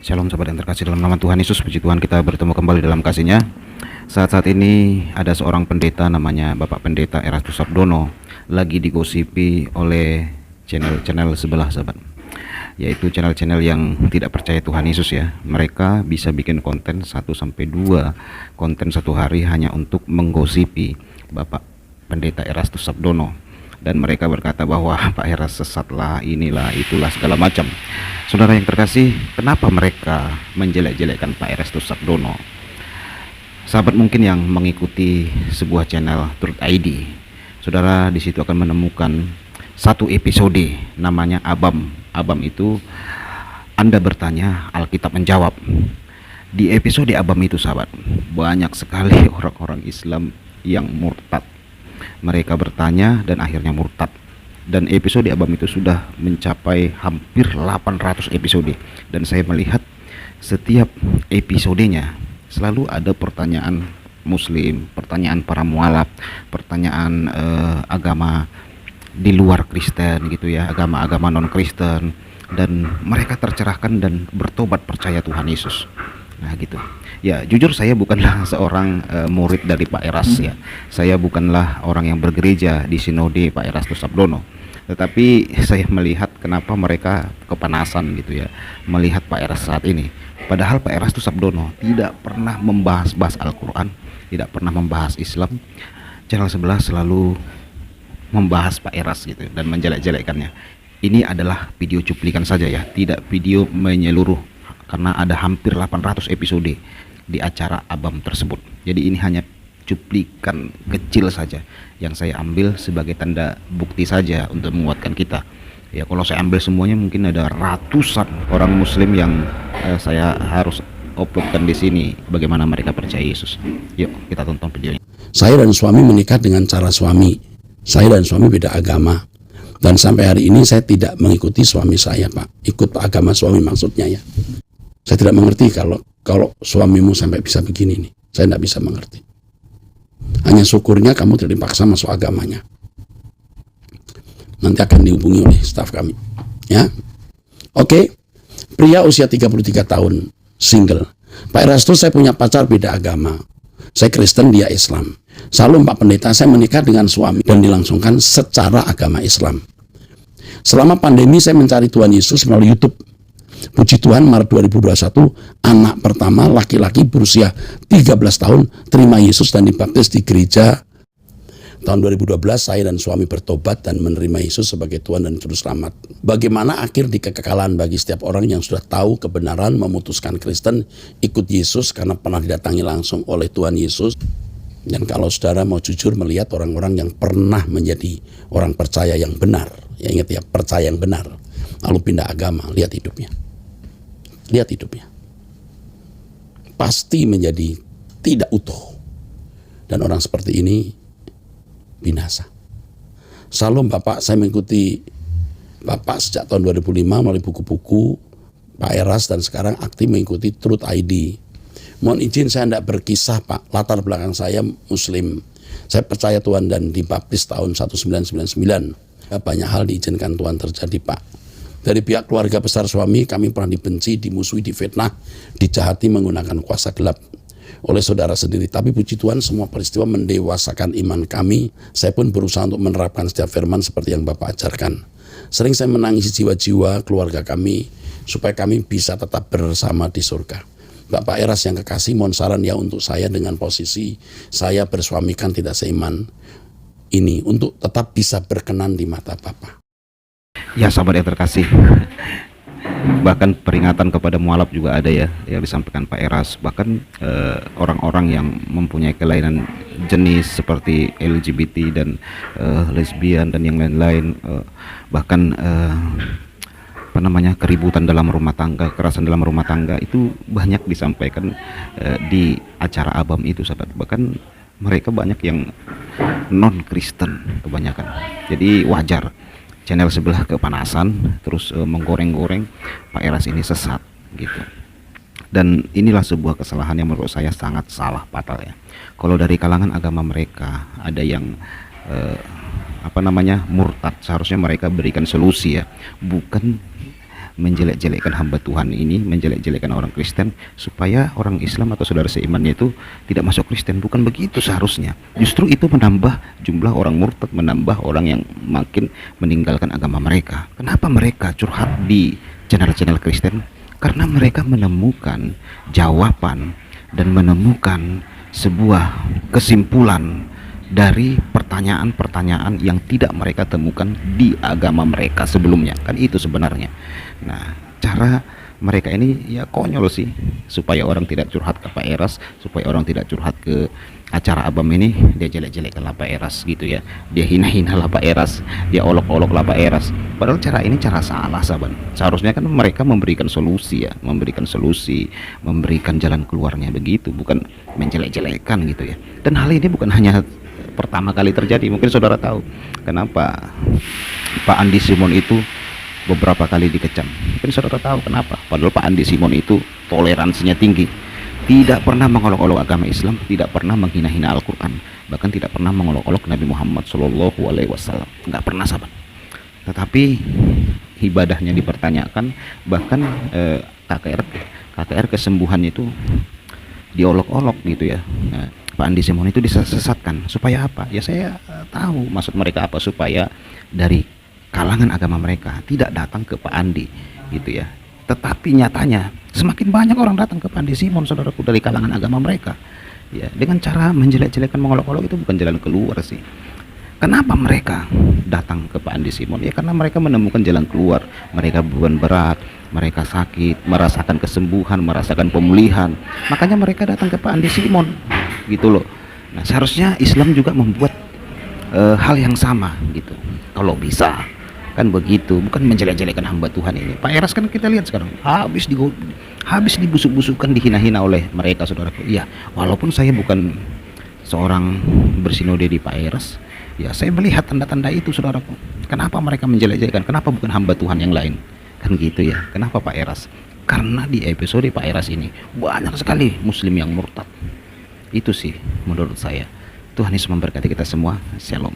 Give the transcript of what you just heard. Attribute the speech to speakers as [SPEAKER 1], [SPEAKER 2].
[SPEAKER 1] Shalom sahabat yang terkasih dalam nama Tuhan Yesus. Puji Tuhan, kita bertemu kembali dalam kasih-Nya. Saat ini ada seorang pendeta namanya Bapak Pendeta Erastus Sabdono lagi digosipi oleh channel-channel sebelah sahabat, yaitu channel-channel yang tidak percaya Tuhan Yesus ya. Mereka bisa bikin konten 1-2 konten satu hari hanya untuk menggosipi Bapak Pendeta Erastus Sabdono, dan mereka berkata bahwa Pak Eras sesat lah, inilah itulah segala macam. Saudara yang terkasih, kenapa mereka menjelek-jelekkan Pak Erastus Sabdono? Sahabat mungkin yang mengikuti sebuah channel Truth ID, saudara di situ akan menemukan satu episode namanya Abam. Abam itu Anda bertanya, Alkitab menjawab. Di episode Abam itu sahabat, banyak sekali orang-orang Islam yang murtad. Mereka bertanya dan akhirnya murtad. Dan episode Abam itu sudah mencapai hampir 800 episode. Dan saya melihat setiap episodenya selalu ada pertanyaan muslim, pertanyaan para mualaf, pertanyaan agama di luar Kristen gitu ya, agama-agama non-Kristen, dan mereka tercerahkan dan bertobat percaya Tuhan Yesus. Nah gitu ya, jujur saya bukanlah seorang murid dari Pak Eras ya. Saya bukanlah orang yang bergereja di sinode Pak Erastus Sabdono, tetapi saya melihat kenapa mereka kepanasan gitu ya melihat Pak Eras saat ini. Padahal Pak Erastus Sabdono tidak pernah membahas Al-Quran, tidak pernah membahas Islam. Channel sebelah selalu membahas Pak Eras gitu dan menjelek-jelekkannya. Ini adalah video cuplikan saja ya, tidak video menyeluruh, karena ada hampir 800 episode di acara Abam tersebut. Jadi ini hanya cuplikan kecil saja yang saya ambil sebagai tanda bukti saja untuk menguatkan kita. Ya kalau saya ambil semuanya mungkin ada ratusan orang muslim yang saya harus uploadkan di sini bagaimana mereka percaya Yesus. Yuk kita tonton videonya.
[SPEAKER 2] Saya dan suami menikah dengan cara suami. Saya dan suami beda agama. Dan sampai hari ini saya tidak mengikuti suami saya, Pak. Ikut agama suami maksudnya ya. Saya tidak mengerti kalau suamimu sampai bisa begini nih. Saya tidak bisa mengerti. Hanya syukurnya kamu tidak dipaksa masuk agamanya. Nanti akan dihubungi oleh staf kami. Ya. Oke. Pria usia 33 tahun, single. Pak Erastus, saya punya pacar beda agama. Saya Kristen, dia Islam. Selalu Pak Pendeta, saya menikah dengan suami dan dilangsungkan secara agama Islam. Selama pandemi saya mencari Tuhan Yesus melalui YouTube. Puji Tuhan, Maret 2021, anak pertama laki-laki berusia 13 tahun terima Yesus dan dibaptis di gereja. Tahun 2012 saya dan suami bertobat dan menerima Yesus sebagai Tuhan dan Juru Selamat. Bagaimana akhir di kekekalan bagi setiap orang yang sudah tahu kebenaran, memutuskan Kristen, ikut Yesus karena pernah didatangi langsung oleh Tuhan Yesus. Dan kalau saudara mau jujur melihat orang-orang yang pernah menjadi orang percaya yang benar, ya ingat ya, percaya yang benar, lalu pindah agama, lihat hidupnya. Lihat hidupnya. Pasti menjadi tidak utuh. Dan orang seperti ini binasa. Salam Bapak, saya mengikuti Bapak sejak tahun 2005 melalui buku-buku Pak Eras dan sekarang aktif mengikuti Truth ID. Mohon izin saya tidak berkisah Pak, latar belakang saya Muslim. Saya percaya Tuhan dan dibaptis tahun 1999. Banyak hal diizinkan Tuhan terjadi Pak. Dari pihak keluarga besar suami kami pernah dibenci, dimusuhi, difitnah, dijahati menggunakan kuasa gelap oleh saudara sendiri. Tapi puji Tuhan semua peristiwa mendewasakan iman kami. Saya pun berusaha untuk menerapkan setiap firman seperti yang Bapak ajarkan. Sering saya menangisi jiwa-jiwa keluarga kami supaya kami bisa tetap bersama di surga. Bapak Eras yang kekasih, mohon saran ya untuk saya dengan posisi saya bersuamikan tidak seiman ini untuk tetap bisa berkenan di mata Bapak.
[SPEAKER 1] Ya sahabat yang terkasih, bahkan peringatan kepada mualaf juga ada ya yang disampaikan Pak Eras. Bahkan orang-orang yang mempunyai kelainan jenis seperti LGBT dan lesbian dan yang lain-lain, bahkan keributan dalam rumah tangga, kekerasan dalam rumah tangga itu banyak disampaikan di acara Abam itu sahabat. Bahkan mereka banyak yang non Kristen kebanyakan. Jadi wajar channel sebelah kepanasan terus menggoreng-goreng Pak Eras ini sesat gitu. Dan inilah sebuah kesalahan yang menurut saya sangat salah fatal ya. Kalau dari kalangan agama mereka ada yang murtad, seharusnya mereka berikan solusi ya, bukan menjelek-jelekkan hamba Tuhan ini, menjelek-jelekkan orang Kristen supaya orang Islam atau saudara seimannya itu tidak masuk Kristen. Bukan begitu seharusnya. Justru itu menambah jumlah orang murtad, menambah orang yang makin meninggalkan agama mereka. Kenapa mereka curhat di channel-channel Kristen? Karena mereka menemukan jawaban dan menemukan sebuah kesimpulan dari pertanyaan-pertanyaan yang tidak mereka temukan di agama mereka sebelumnya. Kan itu sebenarnya. Nah, cara mereka ini ya konyol sih, supaya orang tidak curhat ke Pak Eras, supaya orang tidak curhat ke acara Abam ini. Dia jelek-jelekkan lah Pak Eras gitu ya, dia hina-hina lah Pak Eras, dia olok-olok lah Pak Eras. Padahal cara ini cara salah, sahabat. Seharusnya kan mereka memberikan solusi ya, memberikan solusi, memberikan jalan keluarnya begitu, bukan menjelek-jelekkan gitu ya. Dan hal ini bukan hanya pertama kali terjadi. Mungkin saudara tahu kenapa Pak Andi Simon itu beberapa kali dikecam. Mungkin saudara tahu kenapa. Padahal Pak Andi Simon itu toleransinya tinggi, tidak pernah mengolok-olok agama Islam, tidak pernah menghina-hina Al-Quran, bahkan tidak pernah mengolok-olok Nabi Muhammad SAW. Nggak pernah, sahabat. Tetapi ibadahnya dipertanyakan, bahkan KKR kesembuhannya itu diolok-olok gitu ya. Nah, Pak Andi Simon itu disesatkan supaya apa? Ya saya tahu maksud mereka apa, supaya dari kalangan agama mereka tidak datang ke Pak Andi gitu ya. Tetapi nyatanya semakin banyak orang datang ke Pak Andi Simon, saudaraku, dari kalangan agama mereka. Ya, dengan cara menjelek-jelekkan, mengolok-olok itu bukan jalan keluar sih. Kenapa mereka datang ke Pak Andi Simon? Ya karena mereka menemukan jalan keluar. Mereka beban berat, mereka sakit, merasakan kesembuhan, merasakan pemulihan. Makanya mereka datang ke Pak Andi Simon, gitu loh. Nah, seharusnya Islam juga membuat hal yang sama gitu. Kalau bisa, kan begitu. Bukan menjelek-jelekkan hamba Tuhan ini. Pak Eras kan kita lihat sekarang habis dibusuk-busukkan, dihina-hina oleh mereka, saudaraku. Iya, walaupun saya bukan seorang bersinode di Pak Eras, ya saya melihat tanda-tanda itu, saudaraku. Kenapa mereka menjelek-jelekkan? Kenapa bukan hamba Tuhan yang lain? Kan gitu ya. Kenapa Pak Eras? Karena di episode Pak Eras ini banyak sekali muslim yang murtad. Itu sih menurut saya. Tuhan Yesus memberkati kita semua. Shalom.